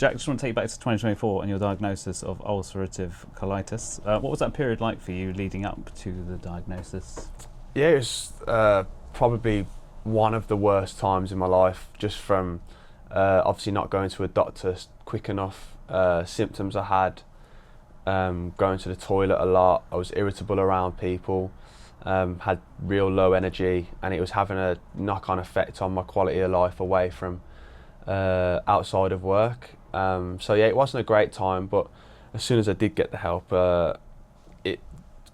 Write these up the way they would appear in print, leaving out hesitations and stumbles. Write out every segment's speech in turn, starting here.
Jack, just want to take you back to 2024 and your diagnosis of ulcerative colitis. What was that period like for you leading up to the diagnosis? Yeah, it was probably one of the worst times in my life, just from obviously not going to a doctor quick enough, symptoms I had, going to the toilet a lot, I was irritable around people, had real low energy, and it was having a knock-on effect on my quality of life away from outside of work. So yeah, it wasn't a great time, but as soon as I did get the help, it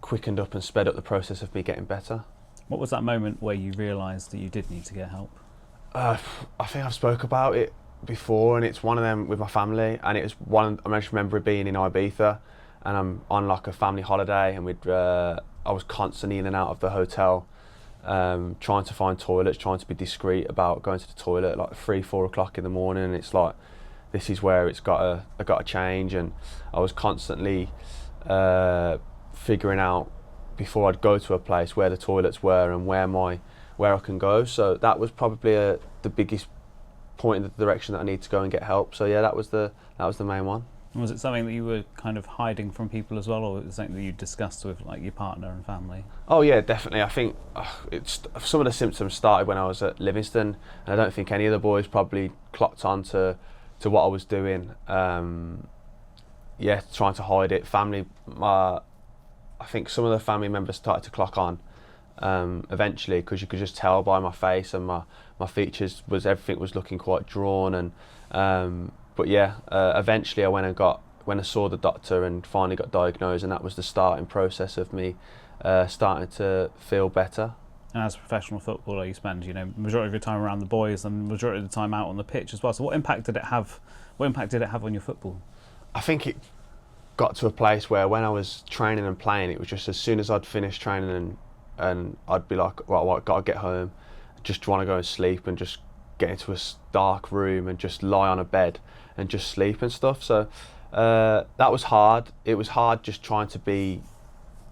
quickened up and sped up the process of me getting better. What was that moment where you realised that you did need to get help? I think I've spoke about it before, and it's one of them with my family, and it was one, I just remember being in Ibiza, and I'm on like a family holiday, and I was constantly in and out of the hotel, trying to find toilets, trying to be discreet about going to the toilet at like 3-4 o'clock in the morning, and it's like, this is where I got to change. And I was constantly figuring out before I'd go to a place where the toilets were and where I can go. So that was probably the biggest point in the direction that I need to go and get help. So yeah, that was the main one. And was it something that you were kind of hiding from people as well, or was it something that you discussed with like your partner and family? Oh yeah, definitely. I think some of the symptoms started when I was at Livingston, and I don't think any of the boys probably clocked on to what I was doing. Yeah, trying to hide it. I think some of the family members started to clock on eventually, because you could just tell by my face and my features everything was looking quite drawn. And but yeah, eventually I went and saw the doctor and finally got diagnosed, and that was the starting process of me starting to feel better. And as a professional footballer, you spend, majority of your time around the boys and majority of the time out on the pitch as well. So what impact did it have? What impact did it have on your football? I think it got to a place where when I was training and playing, it was just as soon as I'd finished training and I'd be like, right, I've got to get home, just want to go and sleep and just get into a dark room and just lie on a bed and just sleep and stuff. So that was hard. It was hard just trying to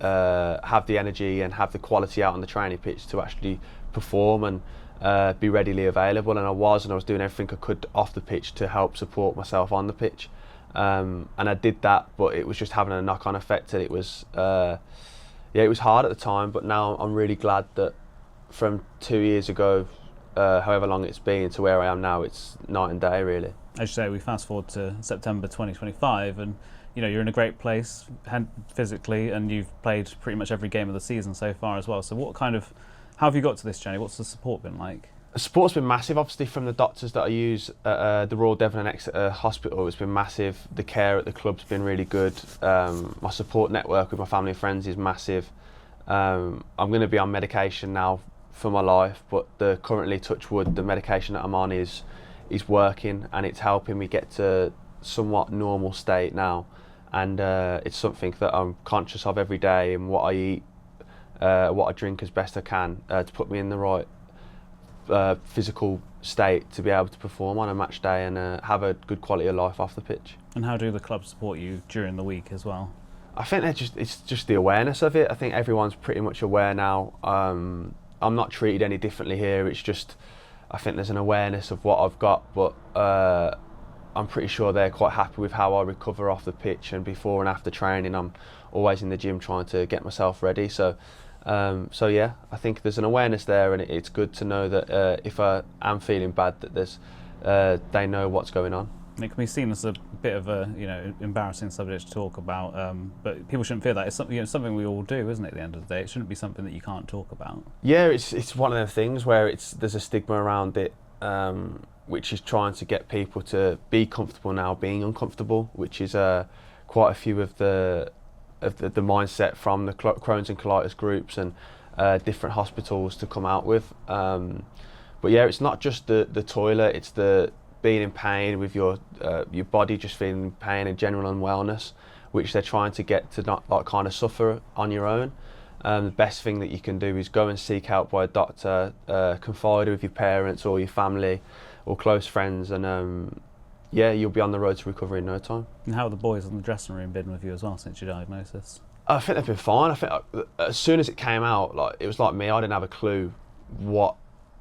have the energy and have the quality out on the training pitch to actually perform and be readily available. And I was doing everything I could off the pitch to help support myself on the pitch. And I did that, but it was just having a knock-on effect, and it was it was hard at the time. But now I'm really glad that from 2 years ago, however long it's been, to where I am now, it's night and day really. As you say, we fast forward to September 2025, and you're in a great place physically, and you've played pretty much every game of the season so far as well. So how have you got to this journey? What's the support been like? The support's been massive, obviously, from the doctors that I use at the Royal Devon and Exeter Hospital. It's been massive. The care at the club's been really good. My support network with my family and friends is massive. I'm going to be on medication now for my life, but currently, touch wood, the medication that I'm on is working, and it's helping me get to somewhat normal state now. And it's something that I'm conscious of every day, and what I eat, what I drink as best I can to put me in the right physical state to be able to perform on a match day and have a good quality of life off the pitch. And how do the clubs support you during the week as well? I think it's just the awareness of it. I think everyone's pretty much aware now. I'm not treated any differently here. It's just, I think there's an awareness of what I've got, but I'm pretty sure they're quite happy with how I recover off the pitch, and before and after training I'm always in the gym trying to get myself ready. So yeah, I think there's an awareness there, and it's good to know that if I am feeling bad, that they know what's going on. It can be seen as a bit of a embarrassing subject to talk about, but people shouldn't fear that. It's something we all do, isn't it? At the end of the day, it shouldn't be something that you can't talk about. Yeah, it's one of the things where there's a stigma around it, which is trying to get people to be comfortable now being uncomfortable, which is quite a few of the mindset from the Crohn's and colitis groups and different hospitals to come out with. But yeah, it's not just the toilet, it's the being in pain with your body just feeling pain and general unwellness, which they're trying to get to not like kind of suffer on your own. The best thing that you can do is go and seek help by a doctor, confide with your parents or your family or close friends, and yeah, you'll be on the road to recovery in no time. And how have the boys in the dressing room been with you as well since your diagnosis? I think they've been fine. I think as soon as it came out, it was like me, I didn't have a clue what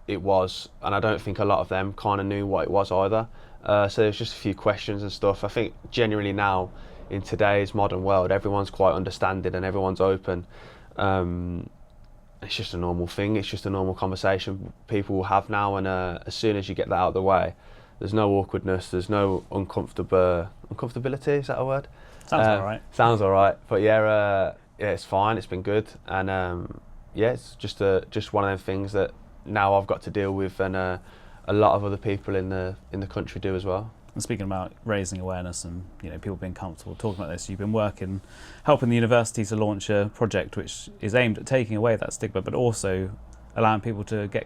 it was, and I don't think a lot of them kind of knew what it was either. So there's just a few questions and stuff. I think genuinely now, in today's modern world, everyone's quite understanding and everyone's open. It's just a normal thing. It's just a normal conversation people will have now, and as soon as you get that out of the way, there's no awkwardness. There's no uncomfortability. Is that a word? Sounds all right. Sounds all right. But yeah, it's fine. It's been good, and yeah, it's just one of them things that now I've got to deal with, and a lot of other people in the country do as well. And speaking about raising awareness and people being comfortable talking about this, you've been helping the university to launch a project which is aimed at taking away that stigma, but also allowing people to get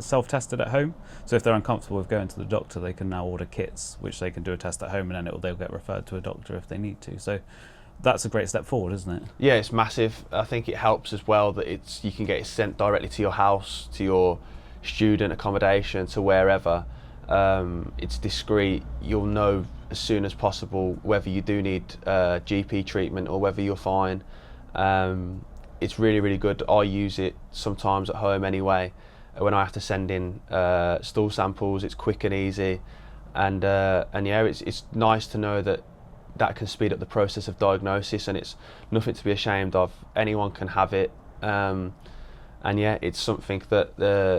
self-tested at home. So if they're uncomfortable with going to the doctor, they can now order kits which they can do a test at home, and then they'll get referred to a doctor if they need to. So that's a great step forward, isn't it? Yeah, it's massive. I think it helps as well that you can get it sent directly to your house, to your student accommodation, to wherever. It's discreet. You'll know as soon as possible whether you do need GP treatment or whether you're fine. It's really, really good. I use it sometimes at home anyway. When I have to send in stool samples, it's quick and easy, and yeah, it's nice to know that can speed up the process of diagnosis, and it's nothing to be ashamed of. Anyone can have it, and yeah, it's something that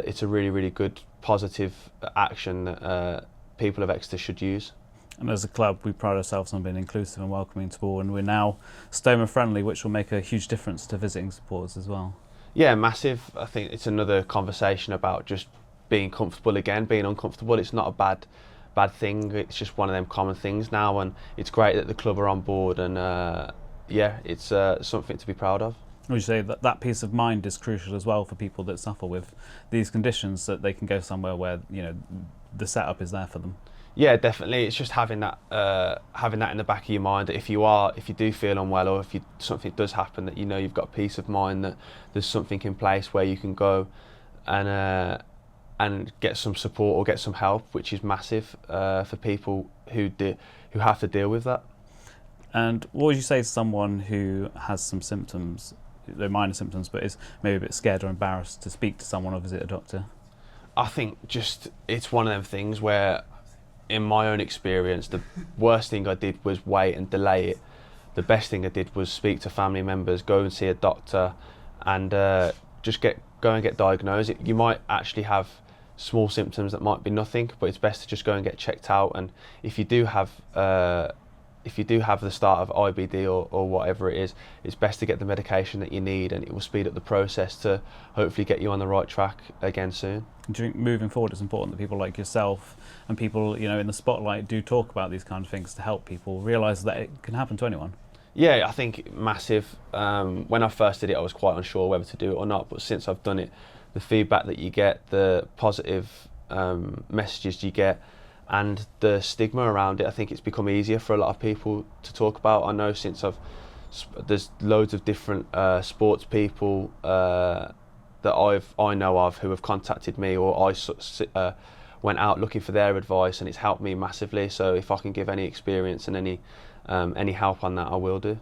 it's a really, really good positive action that people of Exeter should use. And as a club, we pride ourselves on being inclusive and welcoming to all, and we're now stoma friendly, which will make a huge difference to visiting supporters as well. Yeah, massive. I think it's another conversation about just being comfortable again, being uncomfortable. It's not a bad thing. It's just one of them common things now, and it's great that the club are on board, and yeah, it's something to be proud of. Would you say that peace of mind is crucial as well for people that suffer with these conditions, that they can go somewhere where the setup is there for them? Yeah, definitely. It's just having that in the back of your mind, that if you do feel unwell, or if something does happen, that you've got peace of mind that there's something in place where you can go and get some support or get some help, which is massive for people who have to deal with that. And what would you say to someone who has some symptoms, they're minor symptoms, but is maybe a bit scared or embarrassed to speak to someone or visit a doctor? I think it's one of them things where, in my own experience, the worst thing I did was wait and delay it. The best thing I did was speak to family members, go and see a doctor, and just go and get diagnosed. You might actually have small symptoms that might be nothing, but it's best to just go and get checked out. And if you do have the start of IBD or whatever it is, it's best to get the medication that you need, and it will speed up the process to hopefully get you on the right track again soon. Do you think moving forward it's important that people like yourself and people in the spotlight do talk about these kind of things to help people realise that it can happen to anyone? Yeah, I think massive. When I first did it, I was quite unsure whether to do it or not, but since I've done it, the feedback that you get, the positive messages you get, and the stigma around it, I think it's become easier for a lot of people to talk about. I know since there's loads of different sports people that I know of who have contacted me, or I went out looking for their advice, and it's helped me massively. So if I can give any experience and any help on that, I will do.